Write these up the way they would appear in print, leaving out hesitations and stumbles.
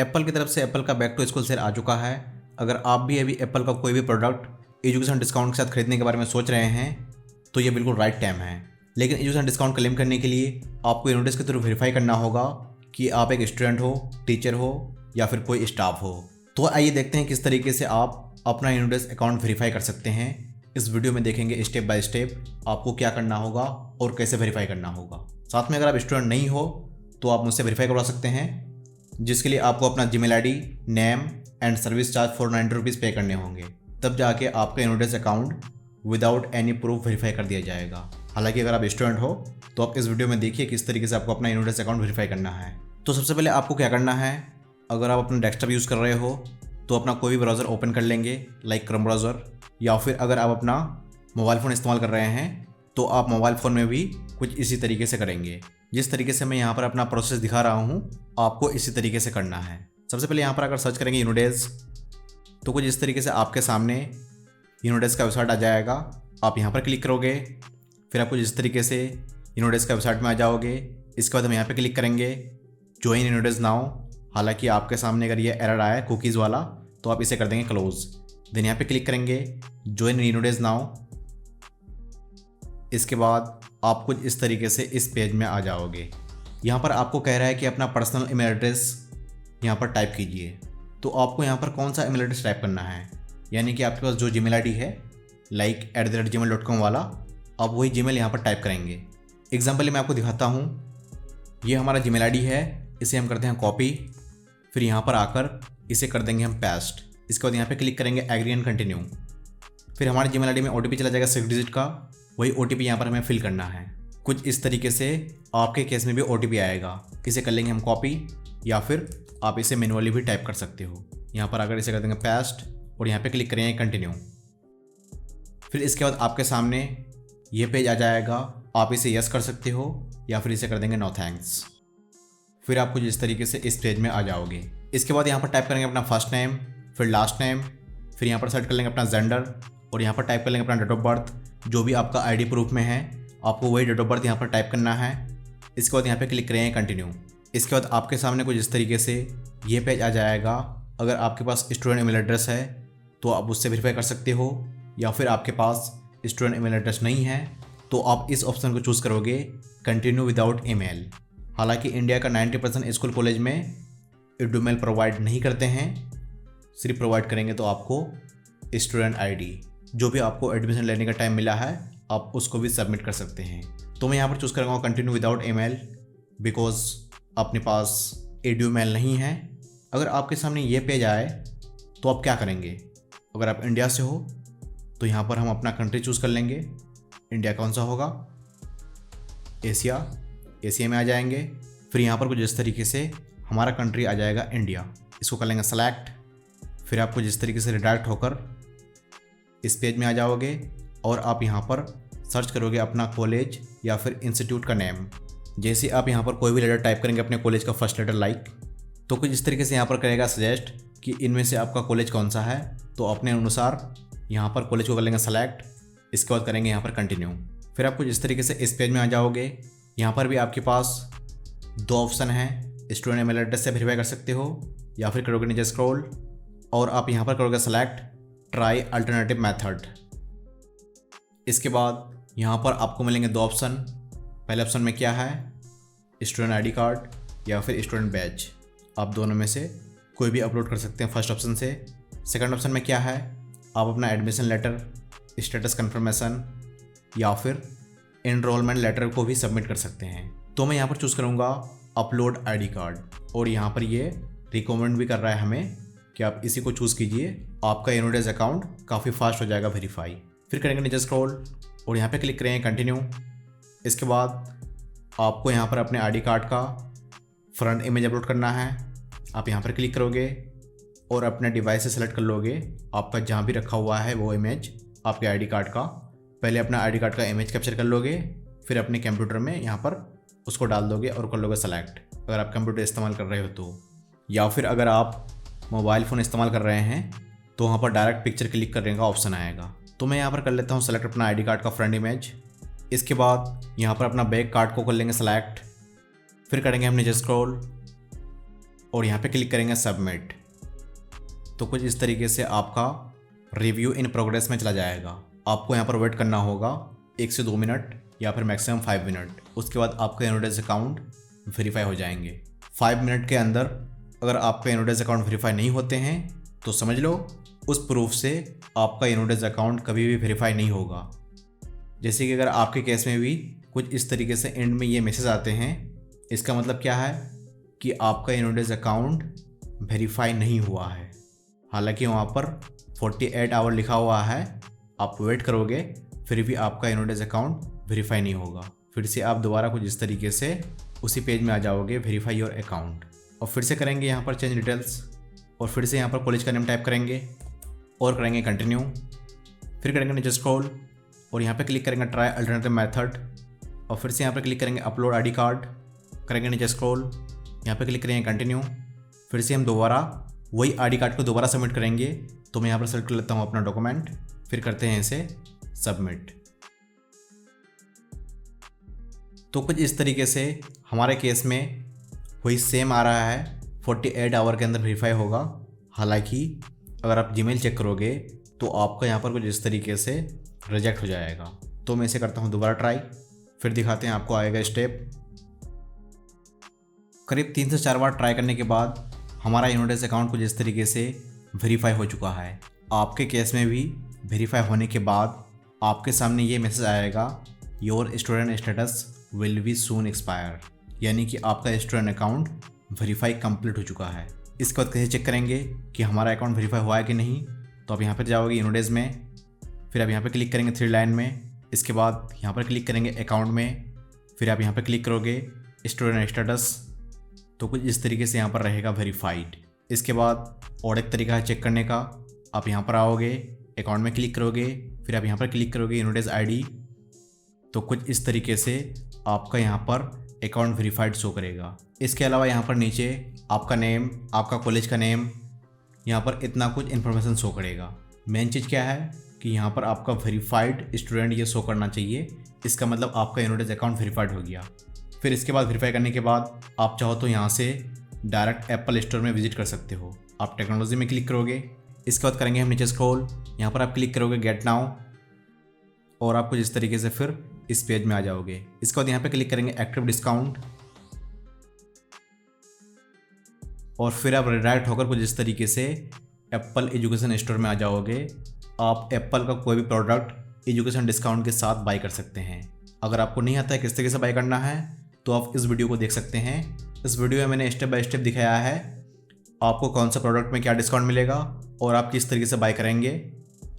Apple की तरफ से एप्पल का बैक टू स्कूल सेल आ चुका है। अगर आप भी अभी एप्पल का कोई भी प्रोडक्ट एजुकेशन डिस्काउंट के साथ खरीदने के बारे में सोच रहे हैं तो ये बिल्कुल राइट टाइम है। लेकिन एजुकेशन डिस्काउंट क्लेम करने के लिए आपको यूनिडेस के थ्रू वेरीफाई करना होगा कि आप एक स्टूडेंट हो, टीचर हो या फिर कोई स्टाफ हो। तो आइए देखते हैं किस तरीके से आप अपना यूनिडेस अकाउंट वेरीफाई कर सकते हैं। इस वीडियो में देखेंगे स्टेप बाय स्टेप आपको क्या करना होगा और कैसे वेरीफाई करना होगा। साथ में अगर आप स्टूडेंट नहीं हो तो आप मुझसे वेरीफाई करवा सकते हैं, जिसके लिए आपको अपना Gmail ID, name and service charge 490 rupees pay करने होंगे। तब जाके आपका यूनिडेस account without any proof verify कर दिया जाएगा। हालांकि अगर आप स्टूडेंट हो तो आप इस वीडियो में देखिए किस तरीके से आपको अपना यूनिडेस अकाउंट वेरीफाई करना है। तो सबसे पहले आपको क्या करना है, अगर आप अपना डेस्कटॉप यूज़ कर रहे हो तो अपना कोई भी ब्राउज़र ओपन कर लेंगे, लाइक क्रोम ब्राउज़र, या फिर अगर आप अपना मोबाइल फ़ोन इस्तेमाल कर रहे हैं तो आप मोबाइल फ़ोन में भी कुछ इसी तरीके से करेंगे। जिस तरीके से मैं यहाँ पर अपना प्रोसेस दिखा रहा हूँ आपको इसी तरीके से करना है। सबसे पहले यहाँ पर अगर सर्च करेंगे यूनिडेस तो कुछ इस तरीके से आपके सामने यूनिडेस का वेबसाइट आ जाएगा। आप यहाँ पर क्लिक करोगे, फिर आपको जिस तरीके से यूनिडेस का वेबसाइट में आ जाओगे। इसके बाद हम यहाँ पे क्लिक करेंगे ज्वाइन यूनिडेस नाउ। हालांकि आपके सामने अगर ये एरर आया कुकीज़ वाला तो आप इसे कर देंगे क्लोज। देन यहाँ पे क्लिक करेंगे ज्वाइन यूनिडेस नाउ। इसके बाद आप कुछ इस तरीके से इस पेज में आ जाओगे। यहाँ पर आपको कह रहा है कि अपना पर्सनल ईमेल एड्रेस यहाँ पर टाइप कीजिए। तो आपको यहाँ पर कौन सा ईमेल एड्रेस टाइप करना है, यानी कि आपके पास जो जीमेल आईडी है लाइक @gmail.com वाला, आप वही जीमेल यहाँ पर टाइप करेंगे। एग्जाम्पल मैं आपको दिखाता हूँ। ये हमारा जीमेल आईडी है, इसे हम करते हैं कॉपी, फिर यहाँ पर आकर इसे कर देंगे हम पेस्ट। इसके बाद यहाँ पे क्लिक करेंगे एग्री एंड कंटिन्यू। फिर हमारे जीमेल आईडी में OTP चला जाएगा 6 डिजिट का, वही OTP यहाँ पर हमें फिल करना है। कुछ इस तरीके से आपके केस में भी OTP आएगा। इसे कर लेंगे हम कॉपी, या फिर आप इसे मैनुअली भी टाइप कर सकते हो। यहाँ पर आकर इसे कर देंगे पेस्ट और यहाँ पे क्लिक करेंगे कंटिन्यू। फिर इसके बाद आपके सामने ये पेज आ जाएगा। आप इसे यस कर सकते हो या फिर इसे कर देंगे नो थैंक्स। फिर आप कुछ इस तरीके से इस पेज में आ जाओगे। इसके बाद यहाँ पर टाइप करेंगे अपना फर्स्ट नेम, फिर लास्ट नेम, फिर यहाँ पर सेलेक्ट कर लेंगे अपना जेंडर और यहाँ पर टाइप कर लेंगे अपना डेट ऑफ बर्थ। जो भी आपका ID प्रूफ में है आपको वही डेट ऑफ बर्थ यहाँ पर टाइप करना है। इसके बाद यहाँ पे क्लिक करेंगे कंटिन्यू। इसके बाद आपके सामने कुछ इस तरीके से ये पेज आ जाएगा। अगर आपके पास स्टूडेंट ईमेल एड्रेस है तो आप उससे वेरीफाई कर सकते हो, या फिर आपके पास स्टूडेंट ईमेल एड्रेस नहीं है तो आप इस ऑप्शन को चूज़ करोगे कंटिन्यू विदाउट ईमेल। हालांकि इंडिया का 90% स्कूल कॉलेज में ईमेल प्रोवाइड नहीं करते हैं, सिर्फ प्रोवाइड करेंगे तो आपको स्टूडेंट ID, जो भी आपको एडमिशन लेने का टाइम मिला है आप उसको भी सबमिट कर सकते हैं। तो मैं यहाँ पर चूज़ करूँगा कंटिन्यू विदाउट ईमेल, बिकॉज अपने पास ईमेल नहीं है। अगर आपके सामने ये पेज आए तो आप क्या करेंगे, अगर आप इंडिया से हो तो यहाँ पर हम अपना कंट्री चूज़ कर लेंगे। इंडिया कौन सा होगा, एशिया में आ जाएंगे। फिर यहाँ पर कुछ इस तरीके से हमारा कंट्री आ जाएगा इंडिया, इसको कर लेंगे सेलेक्ट। फिर आप कुछ इस तरीके से रिडायरेक्ट होकर इस पेज में आ जाओगे और आप यहाँ पर सर्च करोगे अपना कॉलेज या फिर इंस्टीट्यूट का नेम। जैसे आप यहाँ पर कोई भी लेटर टाइप करेंगे अपने कॉलेज का फर्स्ट लेटर लाइक, तो कुछ इस तरीके से यहाँ पर करेगा सजेस्ट कि इनमें से आपका कॉलेज कौन सा है। तो अपने अनुसार यहाँ पर कॉलेज को कर लेंगे सेलेक्ट। इसके बाद करेंगे यहाँ पर कंटिन्यू। फिर आप कुछ इस तरीके से इस पेज में आ जाओगे। यहाँ पर भी आपके पास 2 ऑप्शन हैं, स्टूडेंट ईमेल एड्रेस से वेरीफाई कर सकते हो या फिर करोगे नीचे स्क्रॉल और आप यहाँ पर करोगे सेलेक्ट ट्राई अल्टरनेटिव मेथड। इसके बाद यहाँ पर आपको मिलेंगे 2 ऑप्शन। पहले ऑप्शन में क्या है, स्टूडेंट ID कार्ड या फिर स्टूडेंट बैच। आप दोनों में से कोई भी अपलोड कर सकते हैं फर्स्ट ऑप्शन से। सेकंड ऑप्शन में क्या है, आप अपना एडमिशन लेटर, स्टेटस कन्फर्मेशन या फिर एनरोलमेंट लेटर को भी सबमिट कर सकते हैं। तो मैं यहाँ पर चूज़ करूँगा अपलोड ID कार्ड और यहाँ पर ये रिकमेंड भी कर रहा है हमें कि आप इसी को चूज़ कीजिए, आपका यूनिडेस अकाउंट काफ़ी फास्ट हो जाएगा वेरीफाई। फिर करेंगे नीचे स्क्रॉल और यहाँ पे क्लिक करेंगे कंटिन्यू। इसके बाद आपको यहाँ पर अपने ID कार्ड का फ्रंट इमेज अपलोड करना है। आप यहाँ पर क्लिक करोगे और अपने डिवाइस से सेलेक्ट कर लोगे आपका जहाँ भी रखा हुआ है वो इमेज आपके ID कार्ड का। पहले अपना ID कार्ड का इमेज कैप्चर कर लोगे, फिर अपने कंप्यूटर में यहाँ पर उसको डाल दोगे और कर लोगे सेलेक्ट, अगर आप कंप्यूटर इस्तेमाल कर रहे हो तो। या फिर अगर आप मोबाइल फ़ोन इस्तेमाल कर रहे हैं तो वहाँ पर डायरेक्ट पिक्चर क्लिक करने का ऑप्शन आएगा। तो मैं यहाँ पर कर लेता हूँ सेलेक्ट अपना ID कार्ड का फ्रंट इमेज। इसके बाद यहाँ पर अपना बैक कार्ड को कर लेंगे सेलेक्ट। फिर करेंगे हम नीचे स्क्रॉल और यहाँ पे क्लिक करेंगे सबमिट। तो कुछ इस तरीके से आपका रिव्यू इन प्रोग्रेस में चला जाएगा। आपको यहाँ पर वेट करना होगा 1 से 2 मिनट या फिर मैक्सिमम 5 मिनट। उसके बाद आपका इनोडेस अकाउंट वेरीफाई हो जाएंगे। 5 मिनट के अंदर अगर आपका इनोडेस अकाउंट वेरीफाई नहीं होते हैं तो समझ लो उस प्रूफ से आपका इनोडेस अकाउंट कभी भी वेरीफाई नहीं होगा। जैसे कि अगर आपके केस में भी कुछ इस तरीके से एंड में ये मैसेज आते हैं, इसका मतलब क्या है कि आपका इनोडेस अकाउंट वेरीफाई नहीं हुआ है। हालांकि वहाँ पर 48 आवर लिखा हुआ है, आप वेट करोगे फिर भी आपका इनोडेस अकाउंट वेरीफाई नहीं होगा। फिर से आप दोबारा कुछ इस तरीके से उसी पेज में आ जाओगे, वेरीफाई योर अकाउंट, और फिर से करेंगे यहाँ पर चेंज डिटेल्स, और फिर से यहाँ पर कॉलेज का नेम टाइप करेंगे और करेंगे कंटिन्यू। फिर करेंगे नीचे स्क्रॉल और यहाँ पे क्लिक करेंगे ट्राई अल्टरनेटिव मेथड, और फिर से यहाँ पर क्लिक करेंगे अपलोड आईडी कार्ड, करेंगे नीचे स्क्रॉल, यहाँ पे क्लिक करेंगे कंटिन्यू। फिर से हम दोबारा वही आईडी कार्ड को दोबारा सबमिट करेंगे। तो मैं यहाँ पर सेलेक्ट कर लेता हूँ अपना डॉक्यूमेंट, फिर करते हैं इसे सबमिट। तो कुछ इस तरीके से हमारे केस में वही सेम आ रहा है, 48 आवर के अंदर वेरीफाई होगा। हालांकि अगर आप जीमेल चेक करोगे तो आपका यहाँ पर कुछ इस तरीके से रिजेक्ट हो जाएगा। तो मैं इसे करता हूँ दोबारा ट्राई, फिर दिखाते हैं आपको आएगा स्टेप। करीब 3 से 4 बार ट्राई करने के बाद हमारा इनोडेस अकाउंट कुछ इस तरीके से वेरीफाई हो चुका है। आपके केस में भी वेरीफाई होने के बाद आपके सामने ये मैसेज आएगा, your student status will be soon expire, यानी कि आपका स्टूडेंट अकाउंट वेरीफाई कंप्लीट हो चुका है। इसके बाद कैसे चेक करेंगे कि हमारा अकाउंट वेरीफाई हुआ है कि नहीं, तो आप यहाँ पर जाओगे इनोडेस में, फिर आप यहाँ पर क्लिक करेंगे 3 लाइन में, इसके बाद यहाँ पर क्लिक करेंगे अकाउंट में, फिर आप यहाँ पर क्लिक करोगे स्टूडेंट स्टेटस। तो कुछ इस तरीके से यहाँ पर रहेगा वेरीफाइड। इसके बाद और एक तरीका है चेक करने का, आप यहाँ पर आओगे अकाउंट में क्लिक करोगे, फिर आप यहाँ पर क्लिक करोगे इनोडेस आईडी। तो कुछ इस तरीके से आपका यहाँ पर अकाउंट वेरीफाइड शो करेगा। इसके अलावा यहाँ पर नीचे आपका नेम, आपका कॉलेज का नेम, यहाँ पर इतना कुछ इन्फॉर्मेशन शो करेगा। मेन चीज़ क्या है कि यहाँ पर आपका वेरीफाइड स्टूडेंट ये शो करना चाहिए। इसका मतलब आपका इनोडेस अकाउंट वेरीफाइड हो गया। फिर इसके बाद वेरीफाई करने के बाद आप चाहो तो यहाँ से डायरेक्ट एप्पल स्टोर में विजिट कर सकते हो। आप टेक्नोलॉजी में क्लिक करोगे, इसके बाद करेंगे हम नीचे स्क्रॉल, यहाँ पर आप क्लिक करोगे गेट नाउ, और आप कुछ इस तरीके से फिर इस पेज में आ जाओगे। इसके बाद यहाँ पे क्लिक करेंगे एक्टिव डिस्काउंट, और फिर आप रिडायरेक्ट होकर कुछ इस तरीके से एप्पल एजुकेशन स्टोर में आ जाओगे। आप एप्पल का कोई भी प्रोडक्ट एजुकेशन डिस्काउंट के साथ बाई कर सकते हैं। अगर आपको नहीं आता है किस तरीके से बाई करना है तो आप इस वीडियो को देख सकते हैं। इस वीडियो में मैंने स्टेप बाय स्टेप दिखाया है आपको कौन सा प्रोडक्ट में क्या डिस्काउंट मिलेगा और आप किस तरीके से बाय करेंगे।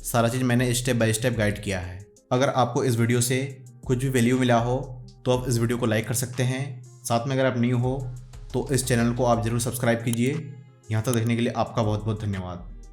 सारा चीज़ मैंने स्टेप बाय स्टेप गाइड किया है। अगर आपको इस वीडियो से कुछ भी वैल्यू मिला हो तो आप इस वीडियो को लाइक कर सकते हैं। साथ में अगर आप न्यू हो तो इस चैनल को आप ज़रूर सब्सक्राइब कीजिए। यहाँ तक देखने के लिए आपका बहुत बहुत धन्यवाद।